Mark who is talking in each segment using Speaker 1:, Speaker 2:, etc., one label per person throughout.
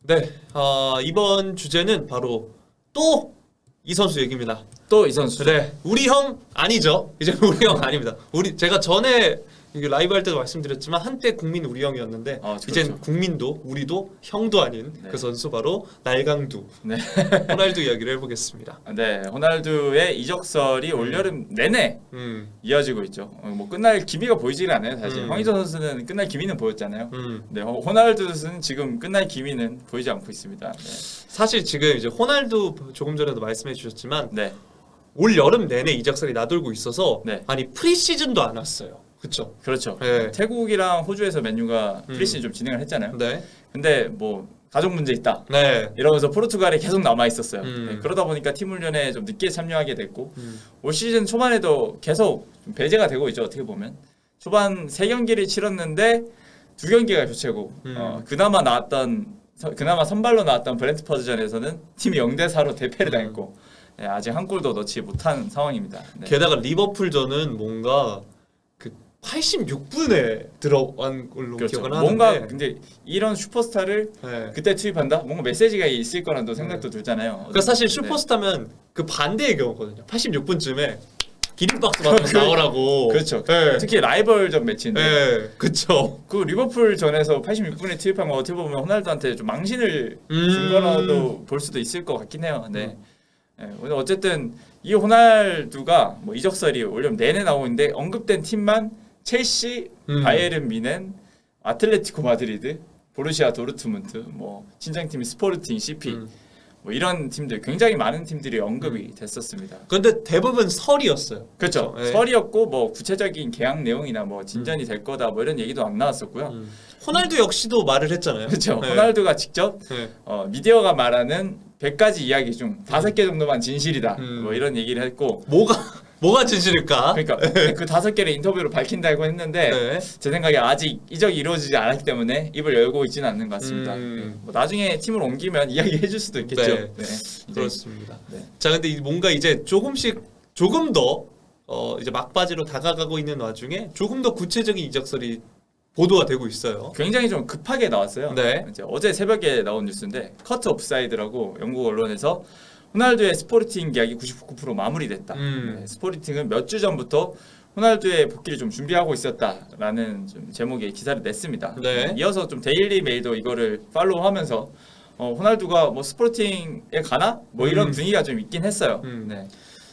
Speaker 1: 네, 이번 주제는 바로 또 이 선수 얘기입니다.
Speaker 2: 또 이 선수.
Speaker 1: 네, 우리 형 아니죠. 이제 우리 형 아닙니다. 제가 전에 이게 라이브 할 때도 말씀드렸지만 한때 국민 우리 형이었는데
Speaker 2: 그렇죠.
Speaker 1: 이젠 국민도 우리도 형도 아닌
Speaker 2: 네.
Speaker 1: 그 선수 바로 날강두
Speaker 2: 네.
Speaker 1: 호날두 이야기를 해보겠습니다.
Speaker 2: 네, 호날두의 이적설이 올여름 내내 이어지고 있죠. 뭐 끝날 기미가 보이지는 않아요. 사실 황희조 선수는 끝날 기미는 보였잖아요. 네, 호날두 선수는 지금 끝날 기미는 보이지 않고 있습니다. 네.
Speaker 1: 사실 지금 이제 호날두 조금 전에도 말씀해 주셨지만
Speaker 2: 네.
Speaker 1: 올 여름 내내 이적설이 나돌고 있어서
Speaker 2: 네.
Speaker 1: 아니 프리시즌도 안 왔어요. 그렇죠?
Speaker 2: 그렇죠.
Speaker 1: 네.
Speaker 2: 태국이랑 호주에서 맨유가 프리시즌 좀 진행을 했잖아요.
Speaker 1: 네.
Speaker 2: 근데 뭐 가족 문제 있다.
Speaker 1: 네.
Speaker 2: 이러면서 포르투갈에 계속 남아 있었어요.
Speaker 1: 음.
Speaker 2: 네, 그러다 보니까 팀 훈련에 좀 늦게 참여하게 됐고 올 시즌 초반에도 계속 좀 배제가 되고 있죠. 어떻게 보면 초반 3경기를 치렀는데 2경기가 교체고 그나마 선발로 나왔던 브렌트퍼드전에서는 팀이 0대4로 대패를 당했고 네, 아직 한 골도 넣지 못한 상황입니다. 네.
Speaker 1: 게다가 리버풀전은 뭔가 그 86분에 들어간 걸로
Speaker 2: 그렇죠.
Speaker 1: 기억을 하는데
Speaker 2: 뭔가 근데 이런 슈퍼스타를
Speaker 1: 네.
Speaker 2: 그때 투입한다? 뭔가 메시지가 있을 거라는 또 생각도 들잖아요.
Speaker 1: 그러니까 사실
Speaker 2: 네.
Speaker 1: 슈퍼스타면 그 반대의 경우거든요. 86분쯤에 기립박수 받으면서 나오라고.
Speaker 2: 그렇죠.
Speaker 1: 네.
Speaker 2: 특히 라이벌전 매치인데
Speaker 1: 네. 그쵸.
Speaker 2: 그 리버풀 전에서 86분에 투입한 거 어떻게 보면 호날두한테 좀 망신을 준 거라도 볼 수도 있을 것 같긴 해요. 네. 네. 오늘 어쨌든 이 호날두가 뭐 이적설이 올여름 내내 나오는데 언급된 팀만 첼시, 바이에른 미넨, 아틀레티코 마드리드, 보루시아 도르트문트, 뭐 친정팀 스포르팅, CP 뭐 이런 팀들 굉장히 많은 팀들이 언급이 됐었습니다.
Speaker 1: 근데 대부분 설이었어요.
Speaker 2: 그렇죠.
Speaker 1: 네.
Speaker 2: 설이었고 뭐 구체적인 계약 내용이나 뭐 진전이 될 거다 뭐 이런 얘기도 안 나왔었고요.
Speaker 1: 호날두 역시도 말을 했잖아요.
Speaker 2: 그렇죠.
Speaker 1: 네.
Speaker 2: 호날두가 직접
Speaker 1: 네.
Speaker 2: 미디어가 말하는 100가지 이야기 중 5개 정도만 진실이다. 뭐 이런 얘기를 했고
Speaker 1: 뭐가 진실일까?
Speaker 2: 그러니까 그 5개를 인터뷰로 밝힌다고 했는데
Speaker 1: 네.
Speaker 2: 제 생각에 아직 이적이 이루어지지 않았기 때문에 입을 열고 있지는 않는 것 같습니다. 네. 뭐 나중에 팀을 옮기면 이야기해 줄 수도 있겠죠.
Speaker 1: 네.
Speaker 2: 네.
Speaker 1: 그렇습니다.
Speaker 2: 네.
Speaker 1: 자, 근데 뭔가 이제 조금 더 이제 막바지로 다가가고 있는 와중에 조금 더 구체적인 이적설이 보도가 되고 있어요.
Speaker 2: 굉장히 좀 급하게 나왔어요.
Speaker 1: 네.
Speaker 2: 이제 어제 새벽에 나온 뉴스인데 커트 옵사이드라고 영국 언론에서 호날두의 스포르팅 계약이 99% 마무리됐다. 네, 스포르팅은 몇 주 전부터 호날두의 복귀를 좀 준비하고 있었다라는 좀 제목의 기사를 냈습니다.
Speaker 1: 네.
Speaker 2: 이어서 좀 데일리 메일도 이거를 팔로우하면서 호날두가 뭐 스포르팅에 가나 뭐 이런 분위기가 좀 있긴 했어요. 네.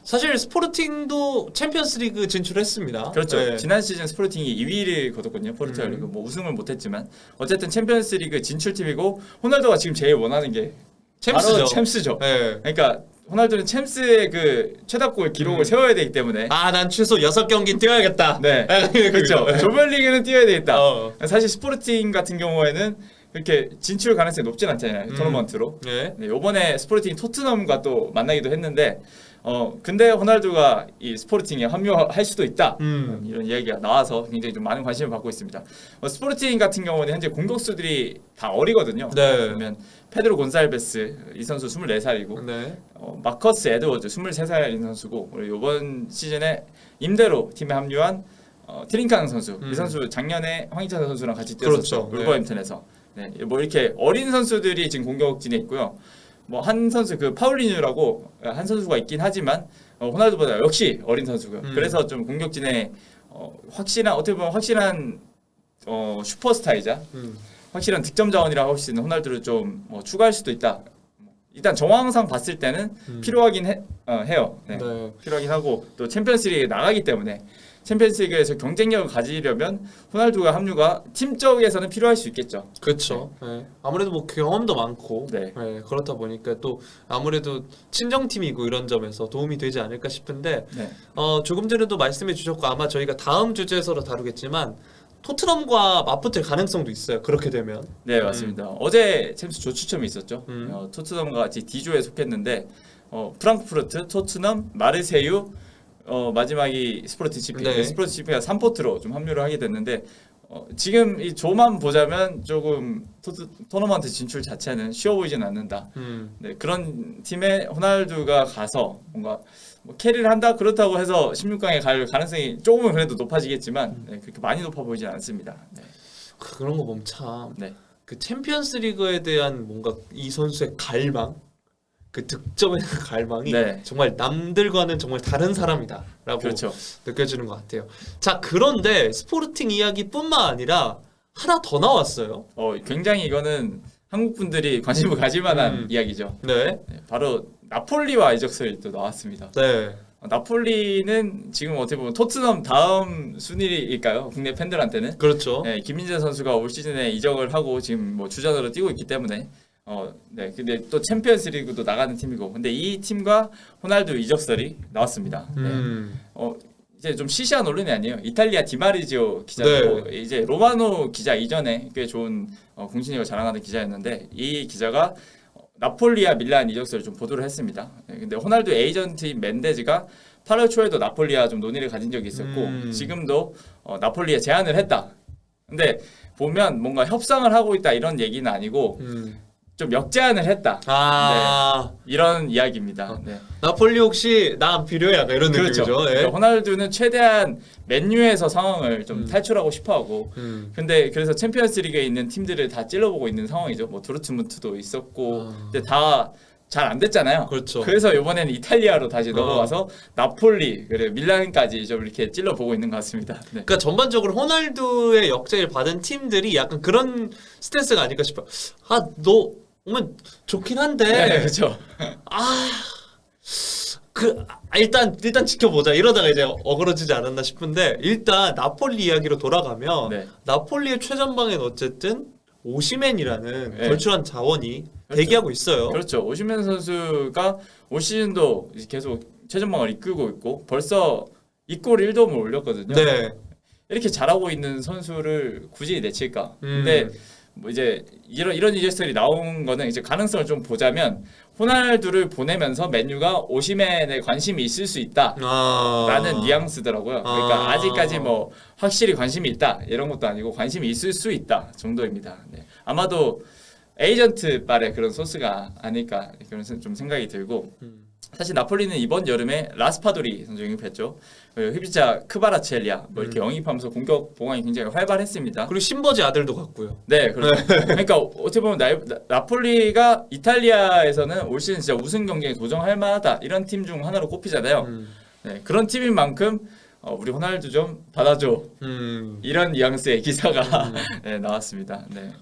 Speaker 1: 사실 스포르팅도 챔피언스리그 진출했습니다.
Speaker 2: 그렇죠.
Speaker 1: 네.
Speaker 2: 지난 시즌 스포르팅이 2위를 거뒀거든요. 포르투갈 리그 뭐 우승을 못했지만 어쨌든 챔피언스리그 진출팀이고 호날두가 지금 제일 원하는 게
Speaker 1: 챔스죠.
Speaker 2: 바로 챔스죠.
Speaker 1: 네.
Speaker 2: 그러니까 호날두는 챔스의 그 최다골 기록을 세워야 되기 때문에
Speaker 1: 난 최소 6경기 뛰어야겠다.
Speaker 2: 네.
Speaker 1: 그렇죠.
Speaker 2: 조별리그는 뛰어야 되겠다. 사실 스포르팅 같은 경우에는 이렇게 진출 가능성이 높진 않잖아요. 토너먼트로.
Speaker 1: 네.
Speaker 2: 네, 이번에 스포르팅이 토트넘과 또 만나기도 했는데 근데 호날두가 이 스포르팅에 합류할 수도 있다. 이런 이야기가 나와서 굉장히 좀 많은 관심을 받고 있습니다. 스포르팅 같은 경우는 현재 공격수들이 다 어리거든요.
Speaker 1: 네.
Speaker 2: 그러면 페드로 곤살베스 이 선수 24살이고
Speaker 1: 네.
Speaker 2: 마커스 에드워즈 23살인 선수고 그리고 이번 시즌에 임대로 팀에 합류한 트링카는 선수 이 선수 작년에 황희찬 선수랑 같이 뛰었었죠.
Speaker 1: 그렇죠.
Speaker 2: 울버햄튼에서. 네, 뭐 이렇게 어린 선수들이 지금 공격진에 있고요. 뭐 한 선수 그 파울리뉴라고 한 선수가 있긴 하지만 호날두보다 역시 어린 선수고요. 그래서 좀 공격진에 어떻게 보면 확실한 슈퍼스타이자 확실한 득점 자원이라고 할 수 있는 호날두를 좀 추가할 수도 있다. 일단 정황상 봤을 때는 필요하긴 해요. 네.
Speaker 1: 네.
Speaker 2: 필요하긴 하고 또 챔피언스리그에 나가기 때문에 챔피언스리그에서 경쟁력을 가지려면 호날두가 합류가 팀적에서는 필요할 수 있겠죠.
Speaker 1: 그렇죠. 네. 아무래도 뭐 경험도 많고
Speaker 2: 네.
Speaker 1: 그렇다 보니까 또 아무래도 친정팀이고 이런 점에서 도움이 되지 않을까 싶은데
Speaker 2: 네.
Speaker 1: 조금 전에도 말씀해 주셨고 아마 저희가 다음 주제에서도 다루겠지만 토트넘과 맞붙을 가능성도 있어요. 그렇게 되면.
Speaker 2: 네, 맞습니다. 어제 챔스 조추첨이 있었죠. 토트넘과 같이 D조에 속했는데 프랑크푸르트, 토트넘, 마르세유 마지막이 스포르팅 CP.
Speaker 1: 네.
Speaker 2: 스포르팅 CP가 3포트로 좀 합류를 하게 됐는데 지금 이 조만 보자면 조금 토너먼트 진출 자체는 쉬워 보이진 않는다. 네, 그런 팀에 호날두가 가서 뭔가 뭐 캐리를 한다 그렇다고 해서 16강에 갈 가능성이 조금은 그래도 높아지겠지만 네, 그렇게 많이 높아 보이진 않습니다. 네.
Speaker 1: 그런 거 보면 참
Speaker 2: 네.
Speaker 1: 그 챔피언스리그에 대한 뭔가 이 선수의 갈망, 그 득점에 대한 갈망이
Speaker 2: 네.
Speaker 1: 정말 남들과는 정말 다른 사람이다라고
Speaker 2: 그렇죠.
Speaker 1: 느껴지는 것 같아요. 자, 그런데 스포르팅 이야기뿐만 아니라 하나 더 나왔어요.
Speaker 2: 굉장히 이거는 한국 분들이 관심을 가질 만한 이야기죠.
Speaker 1: 네,
Speaker 2: 네, 바로 나폴리와 이적설이 또 나왔습니다.
Speaker 1: 네,
Speaker 2: 나폴리는 지금 어떻게 보면 토트넘 다음 순위일까요? 국내 팬들한테는.
Speaker 1: 그렇죠.
Speaker 2: 네, 김민재 선수가 올 시즌에 이적을 하고 지금 뭐 주전으로 뛰고 있기 때문에 네, 근데 또 챔피언스리그도 나가는 팀이고, 근데 이 팀과 호날두 이적설이 나왔습니다. 네. 이제 좀 시시한 언론이 아니에요. 이탈리아 디마리지오 기자고 이제 로마노 기자 이전에 꽤 좋은 공신력을 자랑하는 기자였는데, 이 기자가 나폴리와 밀란 이적설을 좀 보도를 했습니다. 네, 근데 호날두 에이전트인 멘데즈가 8월 초에도 나폴리와 좀 논의를 가진 적이 있었고 지금도 나폴리에 제안을 했다. 근데 보면 뭔가 협상을 하고 있다 이런 얘기는 아니고 좀 역제안을 했다. 네, 이런 이야기입니다. 네.
Speaker 1: 나폴리 혹시 나 필요해? 약간 이런
Speaker 2: 그렇죠.
Speaker 1: 느낌이죠. 네.
Speaker 2: 그러니까 호날두는 최대한 맨유에서 상황을 좀 탈출하고 싶어하고, 근데 그래서 챔피언스리그에 있는 팀들을 다 찔러보고 있는 상황이죠. 뭐 도르트문트도 있었고, 근데 다 잘 안 됐잖아요.
Speaker 1: 그렇죠.
Speaker 2: 그래서 이번에는 이탈리아로 다시 넘어가서 나폴리, 그리고 밀란까지 좀 이렇게 찔러보고 있는 것 같습니다. 네.
Speaker 1: 그러니까 전반적으로 호날두의 역제를 받은 팀들이 약간 그런 스탠스가 아닐까 싶어요. 아, 너 오면 좋긴 한데.
Speaker 2: 네, 그렇죠.
Speaker 1: 일단 지켜보자. 이러다가 이제 어그러지지 않았나 싶은데, 일단 나폴리 이야기로 돌아가면
Speaker 2: 네.
Speaker 1: 나폴리의 최전방엔 어쨌든 오시멘이라는
Speaker 2: 네.
Speaker 1: 걸출한 자원이
Speaker 2: 그렇죠.
Speaker 1: 대기하고 있어요.
Speaker 2: 그렇죠. 오시멘 선수가 올 시즌도 계속 최전방을 이끌고 있고 벌써 2골 1도움을 올렸거든요.
Speaker 1: 네.
Speaker 2: 이렇게 잘하고 있는 선수를 굳이 내칠까? 근데 뭐 이제 이런 이적설이 나온 거는 이제 가능성을 좀 보자면 호날두를 보내면서 맨유가 오시멘에 관심이 있을 수 있다라는 뉘앙스더라고요. 그러니까 아직까지 뭐 확실히 관심이 있다 이런 것도 아니고 관심이 있을 수 있다 정도입니다. 네. 아마도 에이전트 발의 그런 소스가 아닐까 그런 좀 생각이 들고, 사실 나폴리는 이번 여름에 라스파도리 선수 영입했죠. 휘비차 크바라첼리아 뭐 이렇게 영입하면서 공격 보강이 굉장히 활발했습니다.
Speaker 1: 그리고 신버지 아들도 갔고요.
Speaker 2: 네, 그렇죠. 그러니까 어떻게 보면 나폴리가 이탈리아에서는 올 시즌 진짜 우승 경쟁에 도전할 만하다 이런 팀 중 하나로 꼽히잖아요. 네, 그런 팀인 만큼 우리 호날두 좀 받아줘 이런 뉘앙스의 기사가 네, 나왔습니다. 네.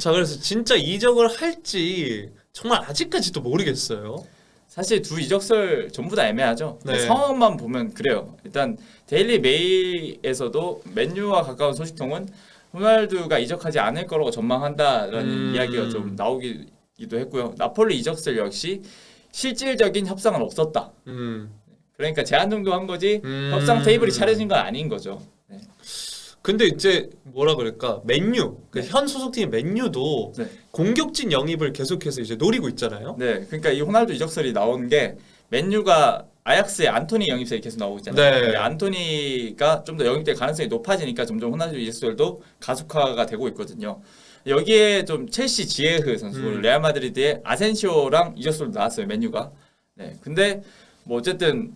Speaker 1: 자, 그래서 진짜 이적을 할지 정말 아직까지도 모르겠어요.
Speaker 2: 사실 두 이적설 전부 다 애매하죠.
Speaker 1: 네.
Speaker 2: 상황만 보면 그래요. 일단 데일리 메일에서도 맨유와 가까운 소식통은 호날두가 이적하지 않을 거라고 전망한다라는 이야기가 좀 나오기도 했고요. 나폴리 이적설 역시 실질적인 협상은 없었다. 그러니까 제안 정도 한 거지 협상 테이블이 차려진 건 아닌 거죠. 네.
Speaker 1: 근데 이제 뭐라 그럴까, 맨유 현 소속팀 맨유도 공격진 영입을 계속해서 이제 노리고 있잖아요.
Speaker 2: 네, 그러니까 이 호날두 이적설이 나온 게 맨유가 아약스의 안토니 영입설이 계속 나오고 있잖아요. 네. 안토니가 좀 더 영입될 가능성이 높아지니까 점점 호날두 이적설도 가속화가 되고 있거든요. 여기에 좀 첼시 지에흐 선수, 레알 마드리드의 아센시오랑 이적설도 나왔어요, 맨유가. 네, 근데 뭐 어쨌든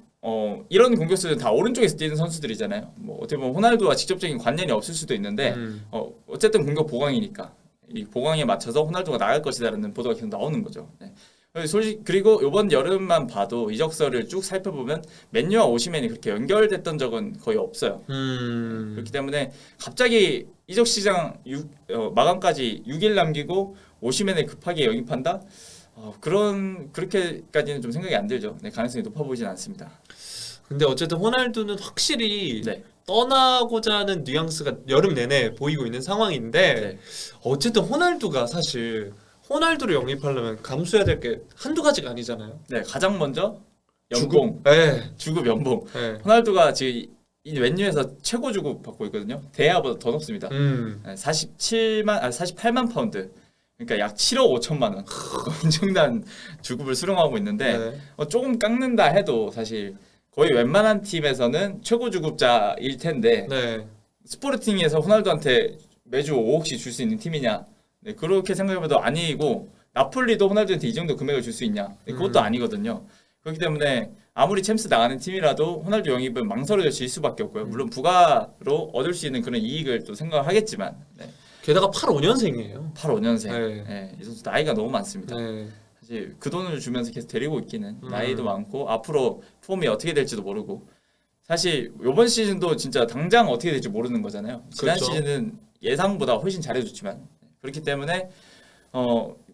Speaker 2: 이런 공격수는 다 오른쪽에서 뛰는 선수들이잖아요. 뭐 어떻게 보면 호날두와 직접적인 관련이 없을 수도 있는데 어쨌든 공격 보강이니까 이 보강에 맞춰서 호날두가 나갈 것이다라는 보도가 계속 나오는 거죠. 네. 그리고 이번 여름만 봐도 이적설을 쭉 살펴보면 맨유와 오시멘이 그렇게 연결됐던 적은 거의 없어요. 그렇기 때문에 갑자기 이적 시장 마감까지 6일 남기고 오시멘을 급하게 영입한다? 그렇게까지는 좀 생각이 안 들죠. 네, 가능성이 높아 보이진 않습니다.
Speaker 1: 근데 어쨌든 호날두는 확실히 떠나고자 하는 뉘앙스가 여름 내내 보이고 있는 상황인데, 어쨌든 호날두가 사실 호날두를 영입하려면 감수해야 될 게 한두 가지가 아니잖아요.
Speaker 2: 네, 가장 먼저 연봉, 주급 연봉. 호날두가 지금 이 맨유에서 최고 주급 받고 있거든요. 대야보다 더 높습니다. 48만 파운드. 그러니까 약 7억 5천만 원. 엄청난 주급을 수령하고 있는데 조금 깎는다 해도 사실 거의 웬만한 팀에서는 최고 주급자일 텐데 스포르팅에서 호날두한테 매주 5억씩 줄 수 있는 팀이냐? 네, 그렇게 생각해봐도 아니고, 나폴리도 호날두한테 이 정도 금액을 줄 수 있냐? 네, 그것도 아니거든요. 그렇기 때문에 아무리 챔스 나가는 팀이라도 호날두 영입은 망설여질 수밖에 없고요. 물론 부가로 얻을 수 있는 그런 이익을 또 생각하겠지만,
Speaker 1: 게다가 85년생이에요.
Speaker 2: 85년생.
Speaker 1: 네.
Speaker 2: 네, 이 선수 나이가 너무 많습니다.
Speaker 1: 네.
Speaker 2: 사실 그 돈을 주면서 계속 데리고 있기는
Speaker 1: 음.
Speaker 2: 나이도 많고 앞으로 폼이 어떻게 될지도 모르고 사실 이번 시즌도 진짜 당장 어떻게 될지 모르는 거잖아요. 지난
Speaker 1: 그렇죠.
Speaker 2: 시즌은 예상보다 훨씬 잘해줬지만 그렇기 때문에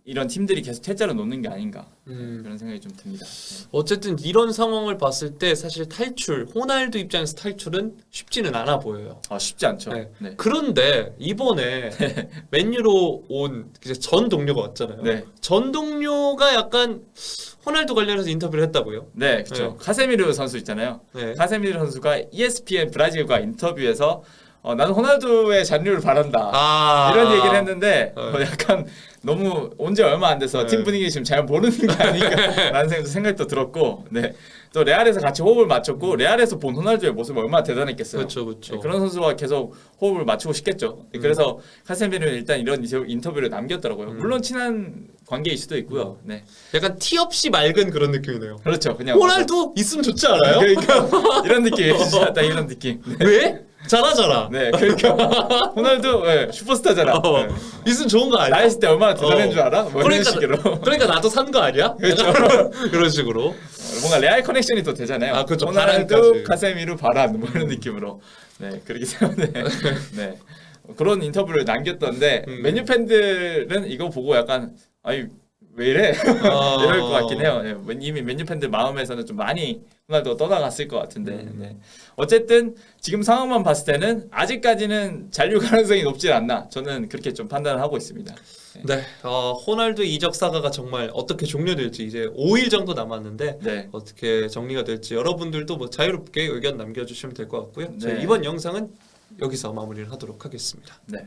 Speaker 2: 이런 팀들이 계속 퇴짜로 놓는 게 아닌가 그런 생각이 좀 듭니다. 네.
Speaker 1: 어쨌든 이런 상황을 봤을 때 사실 탈출, 호날두 입장에서 탈출은 쉽지는 않아 보여요.
Speaker 2: 쉽지 않죠.
Speaker 1: 네.
Speaker 2: 네.
Speaker 1: 그런데 이번에 맨유로 온 이제 전 동료가 왔잖아요.
Speaker 2: 네.
Speaker 1: 전 동료가 약간 호날두 관련해서 인터뷰를 했다고요?
Speaker 2: 네, 그렇죠.
Speaker 1: 네.
Speaker 2: 카세미르 선수 있잖아요.
Speaker 1: 네.
Speaker 2: 카세미르 선수가 ESPN 브라질과 인터뷰에서 나는 호날두의 잔류를 바란다. 이런 얘기를 했는데 약간 너무 온 지 얼마 안 돼서 팀 분위기 지금 잘 모르는 게 아닌가라는 생각도 들었고, 네. 또 레알에서 같이 호흡을 맞췄고 레알에서 본 호날두의 모습이 얼마나 대단했겠어요.
Speaker 1: 그렇죠, 그렇죠.
Speaker 2: 네, 그런 선수와 계속 호흡을 맞추고 싶겠죠. 네, 그래서 카세미르는 일단 이런 인터뷰를 남겼더라고요. 물론 친한 관계일 수도 있고요. 네.
Speaker 1: 약간 티 없이 맑은 그런 느낌이네요.
Speaker 2: 그렇죠. 그냥
Speaker 1: 호날두 있으면 좋지 않아요?
Speaker 2: 그러니까 이런 느낌, 진짜 이런 느낌. 네.
Speaker 1: 왜? 잘하잖아.
Speaker 2: 네, 그러니까 호날두 슈퍼스타잖아. 네.
Speaker 1: 있으면 좋은 거 아니야?
Speaker 2: 나했을 때 얼마나 대단한 줄 알아? 뭐 이런 식으로.
Speaker 1: 그러니까 나도 산 거 아니야?
Speaker 2: 그렇죠.
Speaker 1: 그런 식으로.
Speaker 2: 뭔가 레알 커넥션이 또 되잖아요.
Speaker 1: 그렇죠.
Speaker 2: 호날두,
Speaker 1: 바란까지.
Speaker 2: 카세미르, 바란 뭐 이런 느낌으로. 네, 그렇기 때문에 네 그런 인터뷰를 남겼던데 맨유 팬들은 이거 보고 약간 아니 왜 이래? 이럴 것 같긴 해요. 네, 이미 맨유 팬들 마음에서는 좀 많이 호날두가 떠나갔을 것 같은데. 네. 어쨌든 지금 상황만 봤을 때는 아직까지는 잔류 가능성이 높지 않나. 저는 그렇게 좀 판단을 하고 있습니다.
Speaker 1: 네, 호날두 이적 사가가 정말 어떻게 종료될지 이제 5일 정도 남았는데
Speaker 2: 네.
Speaker 1: 어떻게 정리가 될지 여러분들도 뭐 자유롭게 의견 남겨주시면 될 것 같고요. 저희
Speaker 2: 네.
Speaker 1: 이번 영상은 여기서 마무리를 하도록 하겠습니다.
Speaker 2: 네.